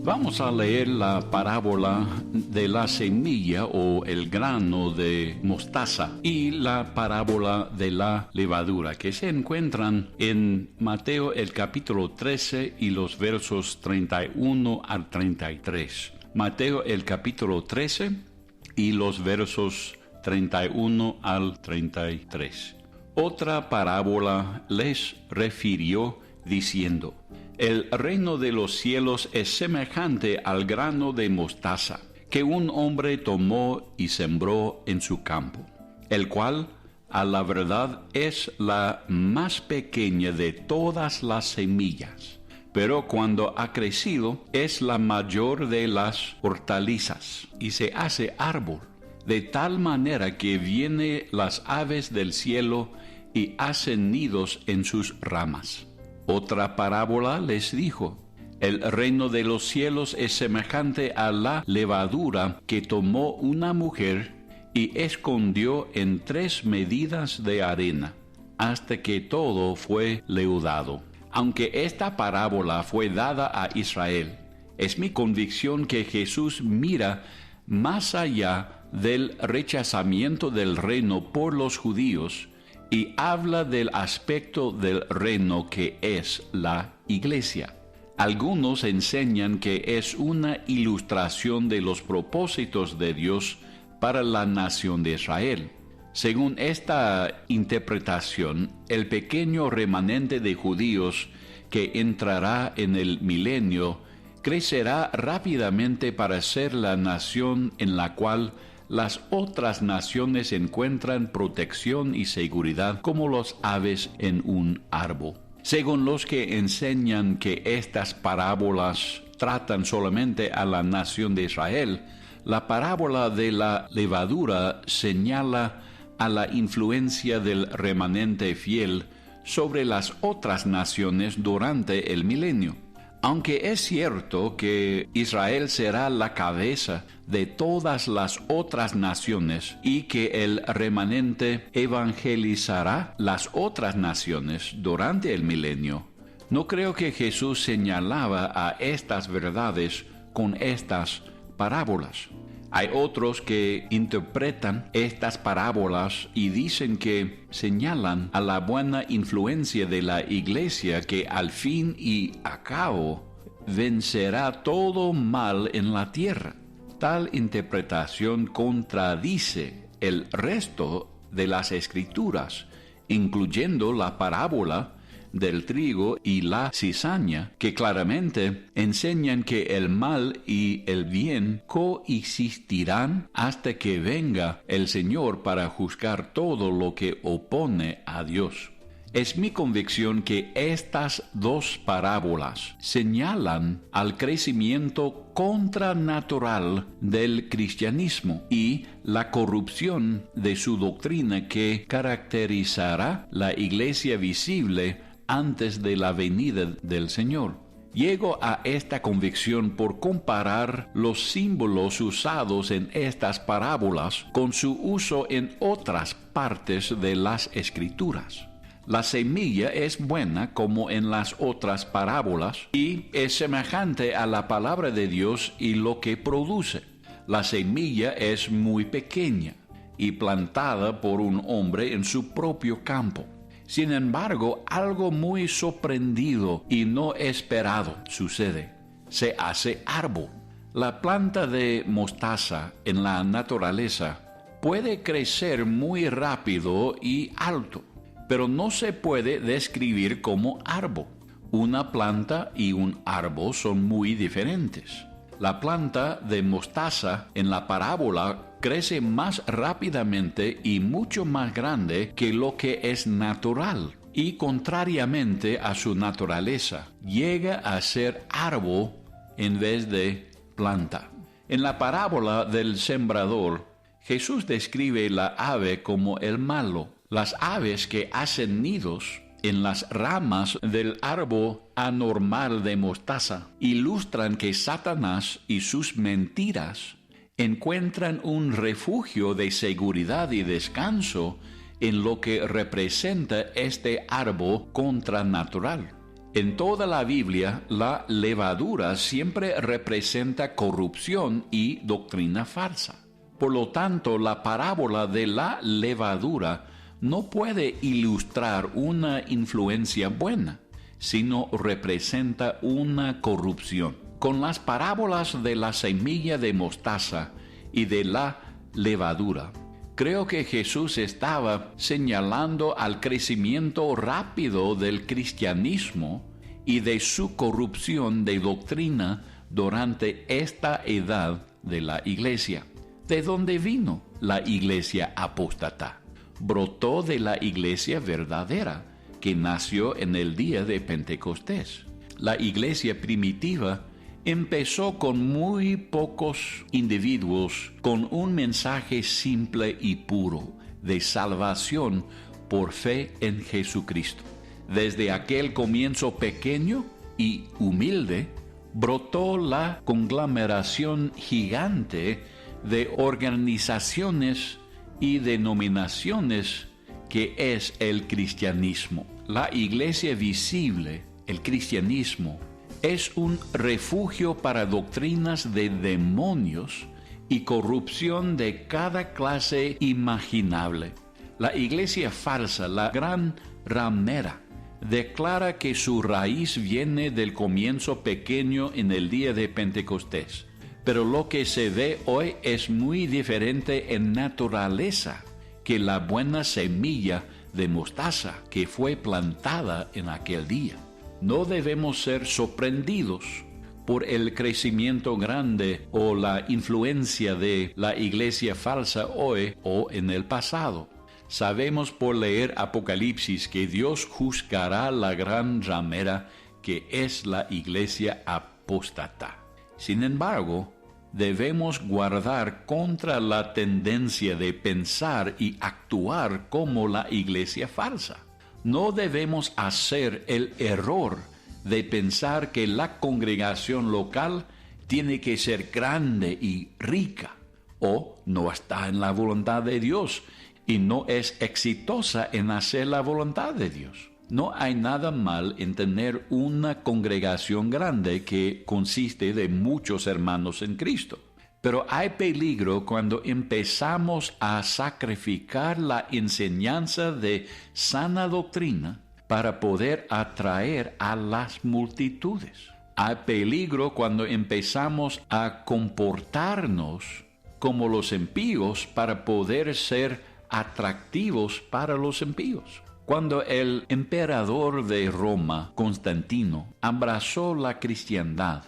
Vamos a leer la parábola de la semilla o el grano de mostaza y la parábola de la levadura, que se encuentran en Mateo el capítulo 13 y los versos 31 al 33. Mateo el capítulo 13 y los versos 31 al 33. Otra parábola les refirió diciendo: el reino de los cielos es semejante al grano de mostaza, que un hombre tomó y sembró en su campo, el cual, a la verdad, es la más pequeña de todas las semillas, pero cuando ha crecido es la mayor de las hortalizas, y se hace árbol, de tal manera que vienen las aves del cielo y hacen nidos en sus ramas. Otra parábola les dijo: el reino de los cielos es semejante a la levadura que tomó una mujer y escondió en 3 medidas de arena, hasta que todo fue leudado. Aunque esta parábola fue dada a Israel, es mi convicción que Jesús mira más allá del rechazamiento del reino por los judíos y habla del aspecto del reino que es la iglesia. Algunos enseñan que es una ilustración de los propósitos de Dios para la nación de Israel. Según esta interpretación, el pequeño remanente de judíos que entrará en el milenio crecerá rápidamente para ser la nación en la cual las otras naciones encuentran protección y seguridad como los aves en un árbol. Según los que enseñan que estas parábolas tratan solamente a la nación de Israel, la parábola de la levadura señala a la influencia del remanente fiel sobre las otras naciones durante el milenio. Aunque es cierto que Israel será la cabeza de todas las otras naciones y que el remanente evangelizará las otras naciones durante el milenio, no creo que Jesús señalaba a estas verdades con estas parábolas. Hay otros que interpretan estas parábolas y dicen que señalan a la buena influencia de la iglesia que al fin y a cabo vencerá todo mal en la tierra. Tal interpretación contradice el resto de las escrituras, incluyendo la parábola del trigo y la cizaña, que claramente enseñan que el mal y el bien coexistirán hasta que venga el Señor para juzgar todo lo que opone a Dios. Es mi convicción que estas 2 parábolas señalan al crecimiento contranatural del cristianismo y la corrupción de su doctrina que caracterizará la iglesia visible antes de la venida del Señor. Llego a esta convicción por comparar los símbolos usados en estas parábolas con su uso en otras partes de las Escrituras. La semilla es buena como en las otras parábolas y es semejante a la palabra de Dios y lo que produce. La semilla es muy pequeña y plantada por un hombre en su propio campo. Sin embargo, algo muy sorprendido y no esperado sucede. Se hace árbol. La planta de mostaza en la naturaleza puede crecer muy rápido y alto, pero no se puede describir como árbol. Una planta y un árbol son muy diferentes. La planta de mostaza en la parábola crece más rápidamente y mucho más grande que lo que es natural, y contrariamente a su naturaleza, llega a ser árbol en vez de planta. En la parábola del sembrador, Jesús describe la ave como el malo. Las aves que hacen nidos en las ramas del árbol anormal de mostaza ilustran que Satanás y sus mentiras encuentran un refugio de seguridad y descanso en lo que representa este árbol contranatural. En toda la Biblia, la levadura siempre representa corrupción y doctrina falsa. Por lo tanto, la parábola de la levadura no puede ilustrar una influencia buena, sino representa una corrupción. Con las parábolas de la semilla de mostaza y de la levadura, creo que Jesús estaba señalando al crecimiento rápido del cristianismo y de su corrupción de doctrina durante esta edad de la iglesia. ¿De dónde vino la iglesia apóstata? Brotó de la iglesia verdadera, que nació en el día de Pentecostés. La iglesia primitiva empezó con muy pocos individuos con un mensaje simple y puro de salvación por fe en Jesucristo. Desde aquel comienzo pequeño y humilde, brotó la conglomeración gigante de organizaciones y denominaciones que es el cristianismo. La iglesia visible, el cristianismo, es un refugio para doctrinas de demonios y corrupción de cada clase imaginable. La iglesia falsa, la gran ramera, declara que su raíz viene del comienzo pequeño en el día de Pentecostés. Pero lo que se ve hoy es muy diferente en naturaleza que la buena semilla de mostaza que fue plantada en aquel día. No debemos ser sorprendidos por el crecimiento grande o la influencia de la iglesia falsa hoy o en el pasado. Sabemos por leer Apocalipsis que Dios juzgará la gran ramera que es la iglesia apóstata. Sin embargo, debemos guardar contra la tendencia de pensar y actuar como la iglesia falsa. No debemos hacer el error de pensar que la congregación local tiene que ser grande y rica, o no está en la voluntad de Dios y no es exitosa en hacer la voluntad de Dios. No hay nada mal en tener una congregación grande que consiste de muchos hermanos en Cristo. Pero hay peligro cuando empezamos a sacrificar la enseñanza de sana doctrina para poder atraer a las multitudes. Hay peligro cuando empezamos a comportarnos como los impíos para poder ser atractivos para los impíos. Cuando el emperador de Roma, Constantino, abrazó la cristiandad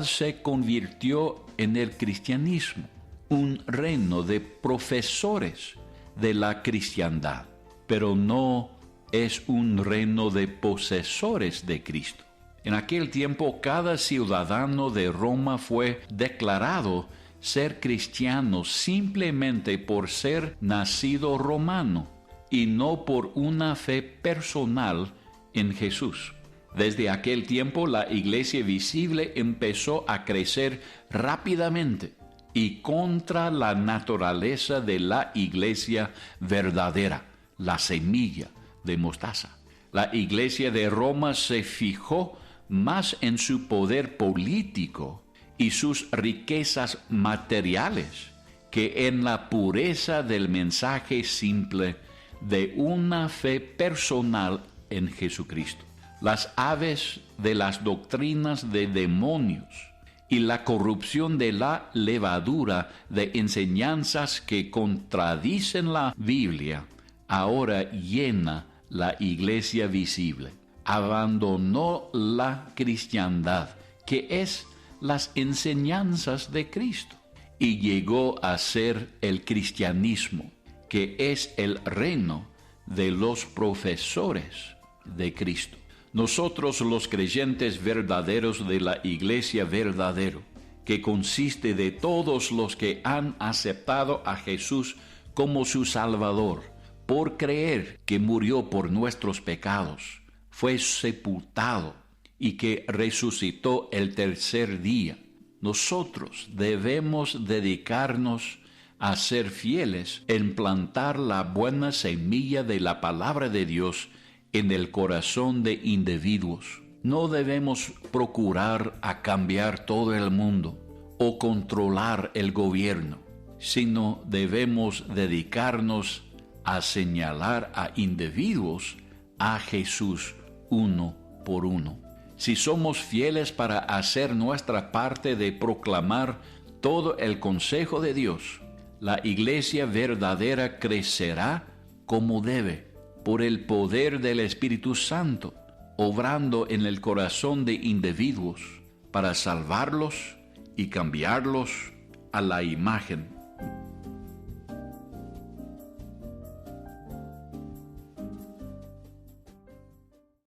se convirtió en el cristianismo, un reino de profesores de la cristiandad, pero no es un reino de posesores de Cristo. En aquel tiempo, cada ciudadano de Roma fue declarado ser cristiano simplemente por ser nacido romano y no por una fe personal en Jesús. Desde aquel tiempo, la iglesia visible empezó a crecer rápidamente y contra la naturaleza de la iglesia verdadera, la semilla de mostaza. La iglesia de Roma se fijó más en su poder político y sus riquezas materiales que en la pureza del mensaje simple de una fe personal en Jesucristo. Las aves de las doctrinas de demonios y la corrupción de la levadura de enseñanzas que contradicen la Biblia ahora llena la iglesia visible. Abandonó la cristiandad, que es las enseñanzas de Cristo, y llegó a ser el cristianismo, que es el reino de los profesores de Cristo. Nosotros, los creyentes verdaderos de la iglesia verdadero, que consiste de todos los que han aceptado a Jesús como su Salvador, por creer que murió por nuestros pecados, fue sepultado y que resucitó el tercer día. Nosotros debemos dedicarnos a ser fieles en plantar la buena semilla de la palabra de Dios en el corazón de individuos. No debemos procurar a cambiar todo el mundo o controlar el gobierno, sino debemos dedicarnos a señalar a individuos a Jesús uno por uno. Si somos fieles para hacer nuestra parte de proclamar todo el consejo de Dios, la iglesia verdadera crecerá como debe, por el poder del Espíritu Santo, obrando en el corazón de individuos para salvarlos y cambiarlos a la imagen